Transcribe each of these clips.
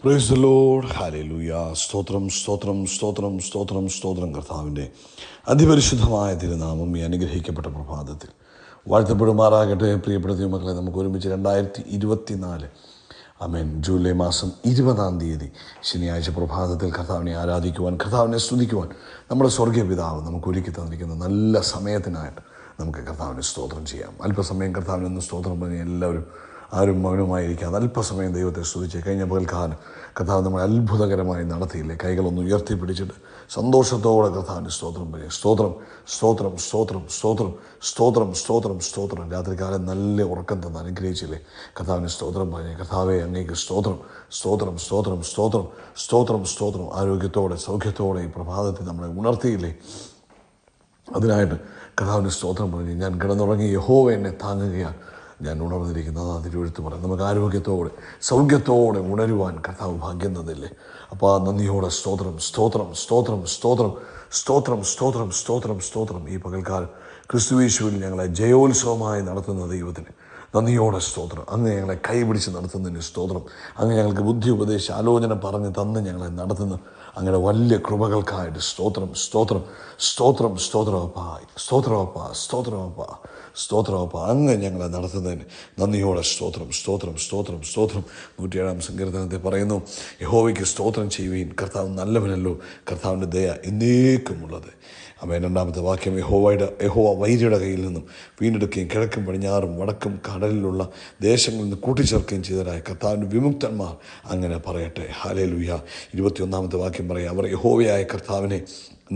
Price the Lord. Hallelujah. സ്തോത്രം സ്തോത്രം സ്തോത്രം സ്തോത്രം സ്തോത്രം. കർത്താവിൻ്റെ അതിപരിശുദ്ധമായ തിരുനാമം ഈ അനുഗ്രഹിക്കപ്പെട്ട പ്രഭാതത്തിൽ വാഴ്ത്തപ്പെടുമാറാകട്ടെ. പ്രിയപ്പെട്ട ദൈവമക്കളെ, നമുക്ക് ഒരുമിച്ച് 2024 ആമേൻ ജൂലൈ മാസം 20 ശനിയാഴ്ച പ്രഭാതത്തിൽ കർത്താവിനെ ആരാധിക്കുവാൻ, കർത്താവിനെ സ്തുതിക്കുവാൻ നമ്മുടെ സ്വർഗീയ പിതാവ് നമുക്ക് ഒരുക്കി തന്നിരിക്കുന്ന നല്ല സമയത്തിനായിട്ട് നമുക്ക് കർത്താവിനെ സ്തോത്രം ചെയ്യാം. അല്പസമയം കർത്താവിനൊന്ന് സ്തോത്രം പറഞ്ഞ് എല്ലാവരും ആരും മൗനമായിരിക്കാതെ അല്പസമയം ദൈവത്തെ സ്തുതിച്ച്. കഴിഞ്ഞ പകൽക്കാലം കർത്താവ് നമ്മളെ അത്ഭുതകരമായി നടത്തിയില്ലേ? കൈകളൊന്ന് ഉയർത്തിപ്പിടിച്ചിട്ട് സന്തോഷത്തോടെ കർത്താവിൻ്റെ സ്തോത്രം പറയും. സ്തോത്രം സ്തോത്രം സ്തോത്രം സ്തോത്രം സ്തോത്രം സ്തോത്രം സ്തോത്രം. രാത്രികാലം നല്ല ഉറക്കം തന്ന് അനുഗ്രഹിച്ചില്ലേ? കർത്താവിന് സ്തോത്രം പറഞ്ഞേ. കർത്താവെ, അങ്ങേക്ക് സ്തോത്രം സ്തോത്രം സ്തോത്രം സ്തോത്രം സ്തോത്രം സ്തോത്രം. ആരോഗ്യത്തോടെ സൗഖ്യത്തോടെ ഈ പ്രഭാതത്തിൽ നമ്മളെ ഉണർത്തിയില്ലേ? അതിനായിട്ട് കർത്താവിന് സ്തോത്രം പറഞ്ഞ്. ഞാൻ കിടന്നുറങ്ങി, യഹോവ എന്നെ താങ്ങുകയാണ്, ഞാൻ ഉണർന്നിരിക്കുന്നത്. അത് തിരുവെഴുത്ത് പറയാം. നമുക്ക് ആരോഗ്യത്തോടെ സൗഖ്യത്തോടെ ഉണരുവാൻ കർത്താവ് ഭാഗ്യം തന്നില്ലേ? അപ്പോൾ ആ നന്ദിയോടെ സ്തോത്രം സ്തോത്രം സ്തോത്രം സ്തോത്രം സ്തോത്രം സ്തോത്രം സ്തോത്രം സ്തോത്രം. ഈ പകൽക്കാലം ക്രിസ്തുയേശുവിൽ ഞങ്ങളെ ജയോത്സവമായി നടത്തുന്ന ദൈവത്തിന് നന്ദിയോടെ സ്തോത്രം. അങ്ങ് ഞങ്ങളെ കൈപിടിച്ച് നടത്തുന്നതിന് സ്തോത്രം. അങ്ങ് ഞങ്ങൾക്ക് ബുദ്ധി ഉപദേശിച്ച് ആലോചന പറഞ്ഞ് തന്ന് ഞങ്ങളെ നടത്തുന്ന അങ്ങനെ വലിയ കൃപകൾക്കായിട്ട് സ്തോത്രം സ്തോത്രം സ്തോത്രം സ്തോത്രമപ്പാ സ്തോത്രമപ്പാ സ്തോത്രമപ്പാ സ്തോത്രമപ്പാ. അങ്ങ് ഞങ്ങളെ നടത്തുന്നതിന് നന്ദിയോടെ സ്തോത്രം സ്തോത്രം സ്തോത്രം സ്തോത്രം. 107 സങ്കീർത്തനത്തിൽ പറയുന്നു, യഹോവയ്ക്ക് സ്തോത്രം ചെയ്യുവീൻ, കർത്താവ് നല്ലവനല്ലോ, കർത്താവിൻ്റെ ദയ എന്നേക്കുമുള്ളത്. അവൻ 2-ാമത്തെ വാക്യം, യഹോവ വൈരിയുടെ കയ്യിൽ നിന്നും വീണ്ടെടുക്കുകയും കിഴക്കും പടിഞ്ഞാറും വടക്കും കടലിലുള്ള ദേശങ്ങളിൽ നിന്ന് കൂട്ടിച്ചേർക്കുകയും ചെയ്തതായ കർത്താവിൻ്റെ വിമുക്തന്മാർ അങ്ങനെ പറയട്ടെ. ഹല്ലേലൂയ. 21-ാമത്തെ വാക്യം പറയാം, അവർ യഹോവയായ കർത്താവിനെ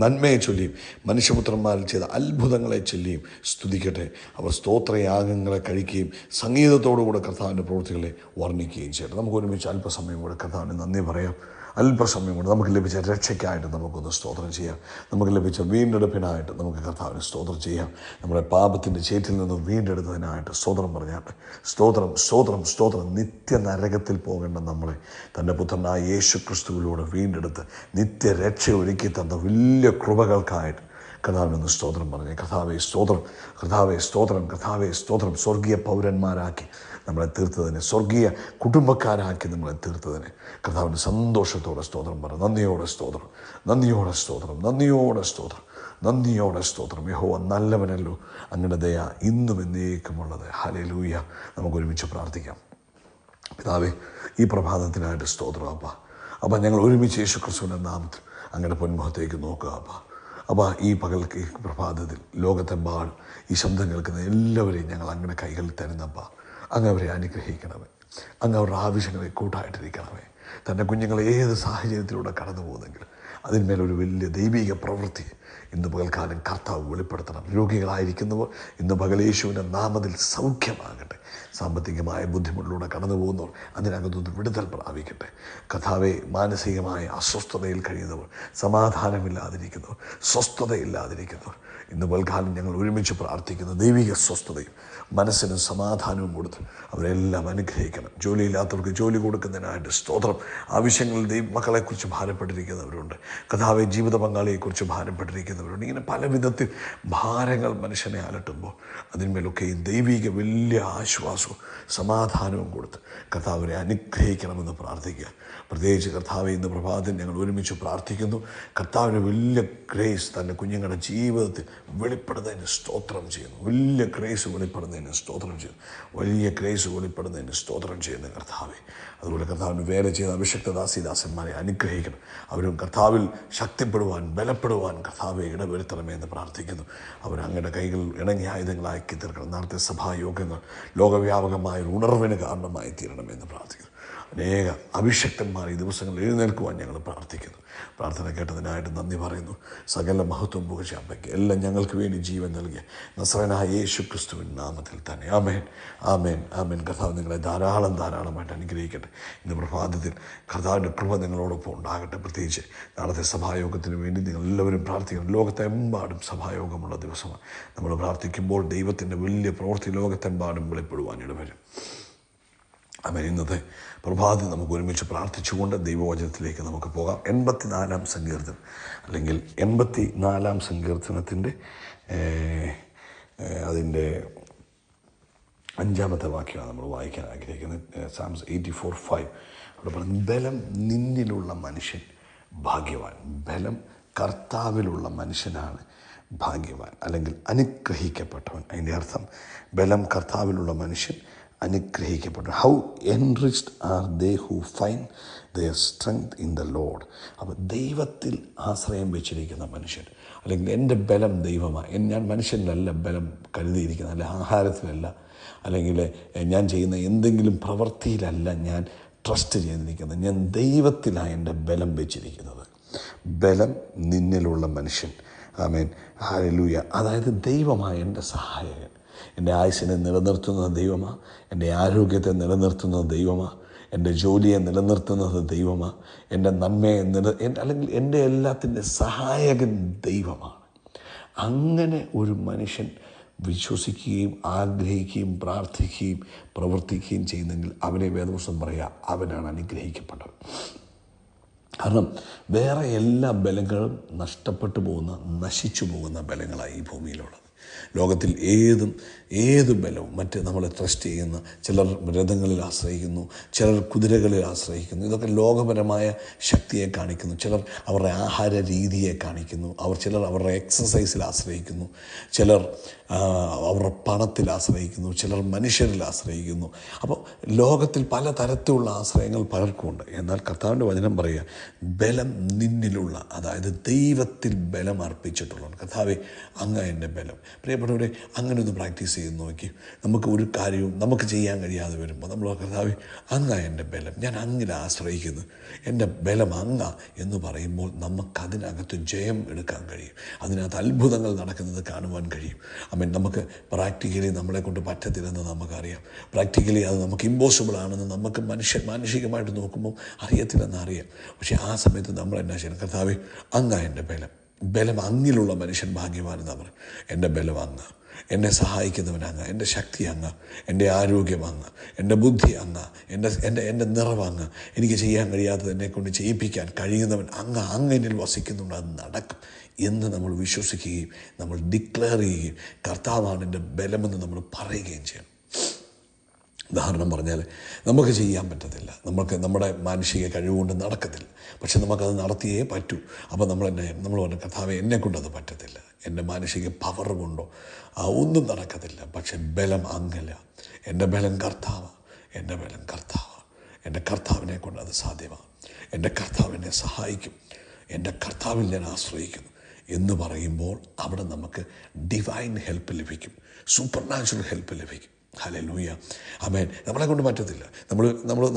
നന്മയെ ചൊല്ലിയും മനുഷ്യപുത്രന്മാരിൽ ചെയ്ത അത്ഭുതങ്ങളെ ചൊല്ലിയും സ്തുതിക്കട്ടെ. അവർ സ്തോത്രയാഗങ്ങളെ കഴിക്കുകയും സംഗീതത്തോടുകൂടെ കർത്താവിൻ്റെ പ്രവൃത്തികളെ വർണ്ണിക്കുകയും ചെയ്യട്ടെ. നമുക്ക് ഒരുമിച്ച് അല്പസമയം കൂടെ കർത്താവിന് നന്ദി പറയാം. അല്പസമയം കൊണ്ട് നമുക്ക് ലഭിച്ച രക്ഷയ്ക്കായിട്ട് നമുക്കൊന്ന് സ്തോത്രം ചെയ്യാം. നമുക്ക് ലഭിച്ച വീണ്ടെടുപ്പിനായിട്ട് നമുക്ക് കർത്താവിന് സ്തോത്രം ചെയ്യാം. നമ്മുടെ പാപത്തിൻ്റെ ചേറ്റിൽ നിന്നും വീണ്ടെടുത്തതിനായിട്ട് സ്തോത്രം പറഞ്ഞാട്ടെ. സ്തോത്രം സ്തോത്രം സ്തോത്രം. നിത്യനരകത്തിൽ പോകേണ്ട നമ്മളെ തൻ്റെ പുത്രനായ യേശു ക്രിസ്തുവിലൂടെ വീണ്ടെടുത്ത് നിത്യരക്ഷ ഒരുക്കി തന്ന വലിയ കൃപകൾക്കായിട്ട് കർത്താവിനൊന്ന് സ്തോത്രം പറഞ്ഞേ. കർത്താവേ സ്തോത്രം, കർത്താവേ സ്തോത്രം, കർത്താവേ സ്തോത്രം. സ്വർഗീയ പൗരന്മാരാക്കി നമ്മളെ തീർത്തതിന്, സ്വർഗീയ കുടുംബക്കാരാക്കി നമ്മളെ തീർത്തതിന് കർത്താവിന് സന്തോഷത്തോടെ സ്തോത്രം പറ. നന്ദിയോടെ സ്തോത്രം, നന്ദിയോടെ സ്തോത്രം, നന്ദിയോടെ സ്തോത്രം, നന്ദിയോടെ സ്തോത്രം. യഹോവ നല്ലവനല്ലോ, അങ്ങയുടെ ദയ ഇന്നും എന്നേക്കുമുള്ളത്. ഹല്ലേലൂയ. നമുക്ക് ഒരുമിച്ച് പ്രാർത്ഥിക്കാം. പിതാവേ, ഈ പ്രഭാതത്തിനായിട്ട് സ്തോത്രം അപ്പ. അപ്പം ഞങ്ങൾ ഒരുമിച്ച് യേശു ക്രിസ്തുവിൻ്റെ നാമത്തിൽ അങ്ങയുടെ പൊന്മുഖത്തേക്ക് നോക്കുക അപ്പ. അപ്പോൾ ഈ പ്രഭാതത്തിൽ ലോകത്തെമ്പാടും ഈ ശബ്ദം കേൾക്കുന്ന എല്ലാവരെയും ഞങ്ങൾ അങ്ങയുടെ കൈകളിൽ തരുന്നപ്പ. അങ്ങ് അവരെ അനുഗ്രഹിക്കണമേ. അങ്ങ് അവരുടെ ആവശ്യങ്ങളെ കൂട്ടായിട്ടിരിക്കണമേ. തൻ്റെ കുഞ്ഞുങ്ങൾ ഏത് സാഹചര്യത്തിലൂടെ കടന്നു പോകുന്നെങ്കിൽ അതിന്മേലൊരു വലിയ ദൈവിക പ്രവൃത്തി ഇന്ന് പകൽക്കാലം കർത്താവ് വെളിപ്പെടുത്തണം. രോഗികളായിരിക്കുന്നവർ ഇന്ന് പകൽ യേശുവിൻ്റെ നാമത്തിൽ സൗഖ്യമാകട്ടെ. സാമ്പത്തികമായ ബുദ്ധിമുട്ടിലൂടെ കടന്നു പോകുന്നവർ അതിനകത്തുനിന്ന് വിടുതൽ പ്രാപിക്കട്ടെ. കർത്താവെ, മാനസികമായ അസ്വസ്ഥതയിൽ കഴിയുന്നവർ, സമാധാനമില്ലാതിരിക്കുന്നവർ, സ്വസ്ഥതയില്ലാതിരിക്കുന്നവർ ഇന്ന് പകൽക്കാലം ഞങ്ങൾ ഒരുമിച്ച് പ്രാർത്ഥിക്കുന്ന ദൈവിക സ്വസ്ഥതയും മനസ്സിനും സമാധാനവും കൊടുത്ത് അവരെല്ലാം അനുഗ്രഹിക്കണം. ജോലിയില്ലാത്തവർക്ക് ജോലി കൊടുക്കുന്നതിനായിട്ട് സ്തോത്രം. ആവശ്യങ്ങളിൽ മക്കളെക്കുറിച്ച് ഭാരപ്പെട്ടിരിക്കുന്നവരുണ്ട്. കർത്താവെ, ജീവിത പങ്കാളിയെക്കുറിച്ച് ഭാരപ്പെട്ടിരിക്കുന്നവരുണ്ട്. ഇങ്ങനെ പല വിധത്തിൽ ഭാരങ്ങൾ മനുഷ്യനെ അലട്ടുമ്പോൾ അതിന്മേലൊക്കെ ഈ ദൈവിക വലിയ ആശ്വാസവും സമാധാനവും കൊടുത്ത് കർത്താവിനെ അനുഗ്രഹിക്കണമെന്ന് പ്രാർത്ഥിക്കുക. പ്രത്യേകിച്ച് കർത്താവെ, ഇന്ന് പ്രഭാതത്തിൽ ഞങ്ങൾ ഒരുമിച്ച് പ്രാർത്ഥിക്കുന്നു. കർത്താവിന് വലിയ ഗ്രേസ് തൻ്റെ കുഞ്ഞുങ്ങളുടെ ജീവിതത്തിൽ വെളിപ്പെടുന്നതിന് സ്തോത്രം ചെയ്യുന്നു. വലിയ ഗ്രേസ് വെളിപ്പെടുന്നതിന് സ്തോത്രം ചെയ്യുന്നു. വലിയ ഗ്രേസ് വെളിപ്പെടുന്നതിന് സ്തോത്രം ചെയ്യുന്ന കർത്താവെ, അതുപോലെ കർത്താവിന് വേല ചെയ്ത അഭിഷിക്തദാസിദാസന്മാരെ അനുഗ്രഹിക്കണം. അവരും കർത്താവിൽ ശക്തിപ്പെടുവാൻ, ബലപ്പെടുവാൻ കർത്താവെ ഇടവരുത്തണമേ എന്ന് പ്രാർത്ഥിക്കുന്നു. അവർ അങ്ങയുടെ കൈകൾ ഇണങ്ങിയ ആയുധങ്ങളാക്കി തീർക്കണം. നാളത്തെ സഭായോഗങ്ങൾ ലോകവ്യാപകമായ ഒരു ഉണർവിന് കാരണമായി തീരണമെന്ന് പ്രാർത്ഥിക്കുന്നു. അനേക അഭിഷക്തന്മാർ ഈ ദിവസങ്ങളിൽ എഴുന്നേൽക്കുവാൻ ഞങ്ങൾ പ്രാർത്ഥിക്കുന്നു. പ്രാർത്ഥന കേട്ടതിനായിട്ട് നന്ദി പറയുന്നു. സകല മഹത്വം പുകഴ്ചയ്ക്ക് എല്ലാം ഞങ്ങൾക്ക് വേണ്ടി ജീവൻ നൽകിയ നസ്രയനായ യേശു ക്രിസ്തുവിൻ്റെ നാമത്തിൽ തന്നെ ആമേൻ, ആമേൻ, ആമേൻ. കർത്താവ് നിങ്ങളെ ധാരാളമായിട്ട് അനുഗ്രഹിക്കട്ടെ. ഇന്ന് പ്രഭാതത്തിൽ കർത്താവിൻ്റെ കൃപ നിങ്ങളോടൊപ്പം ഉണ്ടാകട്ടെ. പ്രത്യേകിച്ച് നാളത്തെ സഭായോഗത്തിന് വേണ്ടി നിങ്ങൾ എല്ലാവരും പ്രാർത്ഥിക്കണം. ലോകത്തെമ്പാടും സഭായോഗമുള്ള ദിവസമാണ്. നമ്മൾ പ്രാർത്ഥിക്കുമ്പോൾ ദൈവത്തിൻ്റെ വലിയ പ്രവൃത്തി ലോകത്തെമ്പാടും വെളിപ്പെടുവാൻ ഇടവരും. ആമേൻ. ഇന്നത്തെ പ്രഭാതത്തിൽ നമുക്ക് ഒരുമിച്ച് പ്രാർത്ഥിച്ചുകൊണ്ട് ദൈവവചനത്തിലേക്ക് നമുക്ക് പോകാം. 84-ാം സങ്കീർത്തനം അല്ലെങ്കിൽ 84-ാം സങ്കീർത്തനത്തിൻ്റെ അതിൻ്റെ 5-ാമത്തെ വാക്യമാണ് നമ്മൾ വായിക്കാൻ ആഗ്രഹിക്കുന്നത്. സാംസ് 84:5. അവിടെ പറഞ്ഞു ബലം നിന്നിലുള്ള മനുഷ്യൻ ഭാഗ്യവാൻ. ബലം കർത്താവിലുള്ള മനുഷ്യനാണ് ഭാഗ്യവാൻ, അല്ലെങ്കിൽ അനുഗ്രഹിക്കപ്പെട്ടവൻ. അതിൻ്റെ അർത്ഥം ബലം കർത്താവിലുള്ള മനുഷ്യൻ അനുഗ്രഹിക്കപ്പെട്ടവൻ. How enriched are they who find their strength in the Lord. അപ്പോൾ ദൈവത്തിൽ ആശ്രയം വെച്ചിരിക്കുന്ന മനുഷ്യൻ, അല്ലെങ്കിൽ എൻ്റെ ബലം ദൈവമാണ്. ഞാൻ മനുഷ്യനിലല്ല ബലം കരുതിയിരിക്കുന്നത്, അല്ല ആഹാരത്തിലല്ല, അല്ലെങ്കിൽ ഞാൻ ചെയ്യുന്ന എന്തെങ്കിലും പ്രവൃത്തിയിലല്ല ഞാൻ ട്രസ്റ്റ് ചെയ്തിരിക്കുന്നത്. ഞാൻ ദൈവത്തിലാണ് എൻ്റെ ബലം വെച്ചിരിക്കുന്നത്. ബലം നിന്നിലുള്ള മനുഷ്യൻ. ആമേൻ, ഹല്ലേലൂയ. അതായത് ദൈവമാണ് എൻ്റെ സഹായകൻ. എൻ്റെ ആയുസ്സിനെ നിലനിർത്തുന്നത് ദൈവമാണ്, എൻ്റെ ആരോഗ്യത്തെ നിലനിർത്തുന്നത് ദൈവമാണ്, എൻ്റെ ജോലിയെ നിലനിർത്തുന്നത് ദൈവമാണ്, എൻ്റെ നന്മയെ അല്ലെങ്കിൽ എൻ്റെ എല്ലാത്തിൻ്റെ സഹായകൻ ദൈവമാണ്. അങ്ങനെ ഒരു മനുഷ്യൻ വിശ്വസിക്കുകയും ആഗ്രഹിക്കുകയും പ്രാർത്ഥിക്കുകയും പ്രവർത്തിക്കുകയും ചെയ്യുന്നെങ്കിൽ അവനെ വേദപുസ്തകം പറയുക അവനാണ് അനുഗ്രഹിക്കപ്പെട്ടവൻ. കാരണം വേറെ എല്ലാ ബലങ്ങളും നഷ്ടപ്പെട്ടു പോകുന്ന, നശിച്ചു പോകുന്ന ബലങ്ങളായി ഈ ഭൂമിയിലുള്ളത്. ലോകത്തിൽ ഏത് ബലവും നമ്മളെ ട്രസ്റ്റ് ചെയ്യുന്ന ചിലർ രഥങ്ങളിൽ ആശ്രയിക്കുന്നു, ചിലർ കുതിരകളിൽ ആശ്രയിക്കുന്നു. ഇതൊക്കെ ലോകപരമായ ശക്തിയെ കാണിക്കുന്നു. ചിലർ അവരുടെ ആഹാര രീതിയെ കാണിക്കുന്നു. ചിലർ അവരുടെ എക്സസൈസിൽ ആശ്രയിക്കുന്നു, ചിലർ അവരുടെ പണത്തിൽ ആശ്രയിക്കുന്നു, ചിലർ മനുഷ്യരിൽ ആശ്രയിക്കുന്നു. അപ്പോൾ ലോകത്തിൽ പല തരത്തിലുള്ള ആശ്രയങ്ങൾ പലർക്കുമുണ്ട്. എന്നാൽ കർത്താവിൻ്റെ വചനം പറയുക ബലം നിന്നിലുള്ള, അതായത് ദൈവത്തിൽ ബലം അർപ്പിച്ചിട്ടുള്ളവൻ. കർത്താവേ അങ്ങ് എൻ്റെ ബലം. പ്രിയപ്പെട്ടവരെ, അങ്ങനെ ഒന്ന് പ്രാക്ടീസ് ചെയ്ത് നോക്കി. നമുക്ക് ഒരു കാര്യവും നമുക്ക് ചെയ്യാൻ കഴിയാതെ വരുമ്പോൾ നമ്മൾ കർത്താവേ അങ്ങ് എൻ്റെ ബലം, ഞാൻ അങ്ങിനെ ആശ്രയിക്കുന്നു, എൻ്റെ ബലം അങ്ങ എന്ന് പറയുമ്പോൾ നമുക്കതിനകത്ത് ജയം എടുക്കാൻ കഴിയും. അതിനകത്ത് അത്ഭുതങ്ങൾ നടക്കുന്നത് കാണുവാൻ കഴിയും. നമുക്ക് പ്രാക്ടിക്കലി നമ്മളെ കൊണ്ട് പറ്റത്തില്ലെന്ന് നമുക്കറിയാം. പ്രാക്ടിക്കലി അത് നമുക്ക് ഇമ്പോസിബിൾ ആണെന്ന് നമുക്ക് മാനുഷികമായിട്ട് നോക്കുമ്പോൾ അറിയത്തില്ലെന്ന് അറിയാം. പക്ഷേ ആ സമയത്ത് നമ്മൾ എന്നാ ചെയ്യണം? കർത്താവേ അങ്ങ് എൻ്റെ ബലം അങ്ങിലുള്ള മനുഷ്യൻ ഭാഗ്യവാനെന്ന് പറയും. എൻ്റെ ബലം അങ്ങ്, എന്നെ സഹായിക്കുന്നവൻ അങ്ങ്, എൻ്റെ ശക്തി അങ്ങ്, എൻ്റെ ആരോഗ്യം അങ്ങ്, എൻ്റെ ബുദ്ധി അങ്ങ്, എൻ്റെ നിറവ് അങ്ങ്, എനിക്ക് ചെയ്യാൻ കഴിയാത്തത് എന്നെക്കൊണ്ട് ചെയ്യിപ്പിക്കാൻ കഴിയുന്നവൻ അങ്ങ് എന്നിൽ വസിക്കുന്നുണ്ട്, അത് നടക്കും എന്ന് നമ്മൾ വിശ്വസിക്കുകയും നമ്മൾ ഡിക്ലെയർ ചെയ്യുകയും കർത്താവാണ് എൻ്റെ ബലമെന്ന് നമ്മൾ പറയുകയും ചെയ്യണം. ഉദാഹരണം പറഞ്ഞാൽ നമുക്ക് ചെയ്യാൻ പറ്റത്തില്ല, നമ്മുടെ മാനുഷിക കഴിവുകൊണ്ട് നടക്കത്തില്ല, പക്ഷെ നമുക്കത് നടത്തിയേ പറ്റൂ. അപ്പോൾ നമ്മൾ പറഞ്ഞ കർത്താവേ എന്നെക്കൊണ്ടത് പറ്റത്തില്ല, എൻ്റെ മാനുഷിക പവർ കൊണ്ടോ ഒന്നും നടക്കത്തില്ല. പക്ഷെ ബലം അങ്ങല്ല, എൻ്റെ ബലം കർത്താവ്, എൻ്റെ ബലം കർത്താവ്, എൻ്റെ കർത്താവിനെ കൊണ്ട് അത് സാധ്യമാണ്. എൻ്റെ കർത്താവ് എന്നെ സഹായിക്കും, എൻ്റെ കർത്താവിൽ ഞാൻ ആശ്രയിക്കുന്നു എന്ന് പറയുമ്പോൾ അവിടെ നമുക്ക് ഡിവൈൻ ഹെൽപ്പ് ലഭിക്കും, സൂപ്പർ നാച്ചുറൽ ഹെൽപ്പ് ലഭിക്കും. ഹല്ലേലൂയ, ആമേൻ. നമ്മളെ കൊണ്ട് പറ്റത്തില്ല.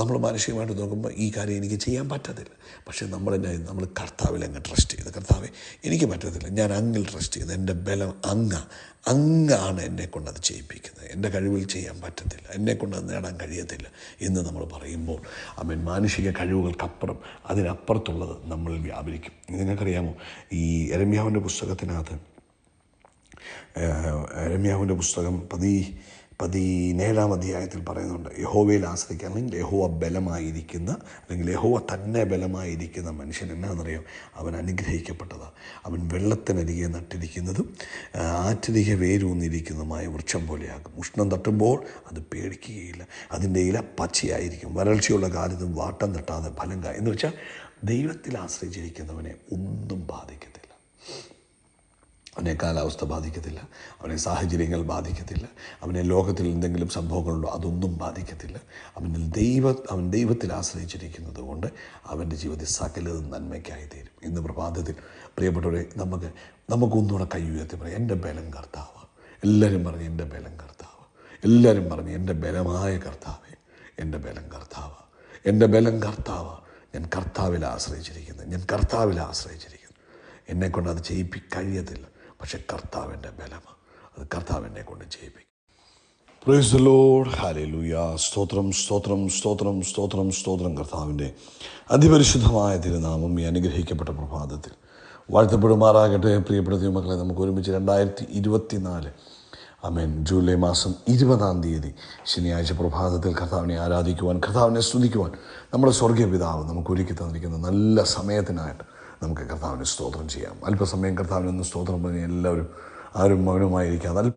നമ്മൾ മാനുഷികമായിട്ട് നോക്കുമ്പോൾ ഈ കാര്യം എനിക്ക് ചെയ്യാൻ പറ്റത്തില്ല. പക്ഷേ നമ്മൾ കർത്താവിൽ അങ്ങ് ട്രസ്റ്റ് ചെയ്ത്, കർത്താവെ എനിക്ക് പറ്റത്തില്ല, ഞാൻ അങ്ങിൽ ട്രസ്റ്റ് ചെയ്ത്, എൻ്റെ ബലം അങ്ങാണ് എന്നെക്കൊണ്ട് അത് ചെയ്യിപ്പിക്കുന്നത്, എൻ്റെ കഴിവിൽ ചെയ്യാൻ പറ്റത്തില്ല, എന്നെക്കൊണ്ട് അത് നേടാൻ കഴിയത്തില്ല എന്ന് നമ്മൾ പറയുമ്പോൾ ആമേൻ, മാനുഷിക കഴിവുകൾക്കപ്പുറം അതിനപ്പുറത്തുള്ളത് നമ്മളിൽ വ്യാപരിക്കും. നിങ്ങൾക്കറിയാമോ, ഈ യെരമ്യാവിൻ്റെ പുസ്തകത്തിനകത്ത്, യെരമ്യാവിൻ്റെ പുസ്തകം 17-ാം അധ്യായത്തിൽ പറയുന്നുണ്ട്, യഹോവയിൽ ആശ്രയിക്കുക, അല്ലെങ്കിൽ യഹോവ ബലമായിരിക്കുന്ന, അല്ലെങ്കിൽ യഹോവ തന്നെ ബലമായിരിക്കുന്ന മനുഷ്യൻ എന്നാണെന്നറിയാം, അവൻ അനുഗ്രഹിക്കപ്പെട്ടതാണ്. അവൻ വെള്ളത്തിനരികെ നട്ടിരിക്കുന്നതും ആറ്റിരികെ വേരൂന്നിരിക്കുന്നതുമായ വൃക്ഷം പോലെയാകും. ഉഷ്ണം തട്ടുമ്പോൾ അത് പേടിക്കുകയില്ല, അതിൻ്റെ ഇല പച്ചയായിരിക്കും, വരൾച്ചയുള്ള കാലത്തും വാട്ടം തട്ടാതെ ഫലം കായും. എന്ന് വെച്ചാൽ ദൈവത്തിൽ ആശ്രയിച്ചിരിക്കുന്നവനെ ഒന്നും ബാധിക്കത്തില്ല. അവനെ കാലാവസ്ഥ ബാധിക്കത്തില്ല, അവനെ സാഹചര്യങ്ങൾ ബാധിക്കത്തില്ല, അവനെ ലോകത്തിൽ എന്തെങ്കിലും സംഭവങ്ങളുണ്ടോ അതൊന്നും ബാധിക്കത്തില്ല. അവൻ ദൈവത്തിൽ ആശ്രയിച്ചിരിക്കുന്നത് കൊണ്ട് അവൻ്റെ ജീവിതത്തിൽ സകലതും നന്മയ്ക്കായി തീരും. ഇന്ന് പ്രഭാതത്തിൽ പ്രിയപ്പെട്ടവരെ, നമുക്കൊന്നുകൂടെ കൈ ഉയർത്തി പറയാം, എൻ്റെ ബലം കർത്താവ്. എല്ലാവരും പറഞ്ഞ് എൻ്റെ ബലം കർത്താവ്. എല്ലാവരും പറഞ്ഞ് എൻ്റെ ബലമായ കർത്താവേ, എൻ്റെ ബലം കർത്താവ്, എൻ്റെ ബലം കർത്താവ്. ഞാൻ കർത്താവിൽ ആശ്രയിച്ചിരിക്കുന്നു. എന്നെക്കൊണ്ട് അത് ചെയ്യിപ്പിക്കഴിയത്തില്ല, പക്ഷെ കർത്താവിൻ്റെ ബലമാണ്, അത് കർത്താവിനെ കൊണ്ട് ചെയ്യിപ്പിക്കും. Praise the Lord, hallelujah. സ്തോത്രം സ്തോത്രം സ്തോത്രം സ്തോത്രം സ്തോത്രം. കർത്താവിൻ്റെ അതിപരിശുദ്ധമായ തിരുനാമം ഈ അനുഗ്രഹിക്കപ്പെട്ട പ്രഭാതത്തിൽ വാഴ്ത്തപ്പെടുമാറാകട്ടെ. പ്രിയപ്പെട്ട ദൈവമക്കളെ, നമുക്ക് ഒരുമിച്ച് 2024 ആമേൻ ജൂലൈ മാസം 20-ാം തീയതി ശനിയാഴ്ച പ്രഭാതത്തിൽ കർത്താവിനെ ആരാധിക്കുവാൻ, കർത്താവിനെ സ്തുതിക്കുവാൻ നമ്മുടെ സ്വർഗീയ പിതാവ് നമുക്ക് ഒരുക്കി തന്നിരിക്കുന്ന നല്ല സമയത്തിനായിട്ട് നമുക്ക് കർത്താവിന് സ്തോത്രം ചെയ്യാം. അല്പസമയം കർത്താവിനൊന്ന് സ്തോത്രം പറഞ്ഞ് എല്ലാവരും ആരും മൗനമായിരിക്കാം.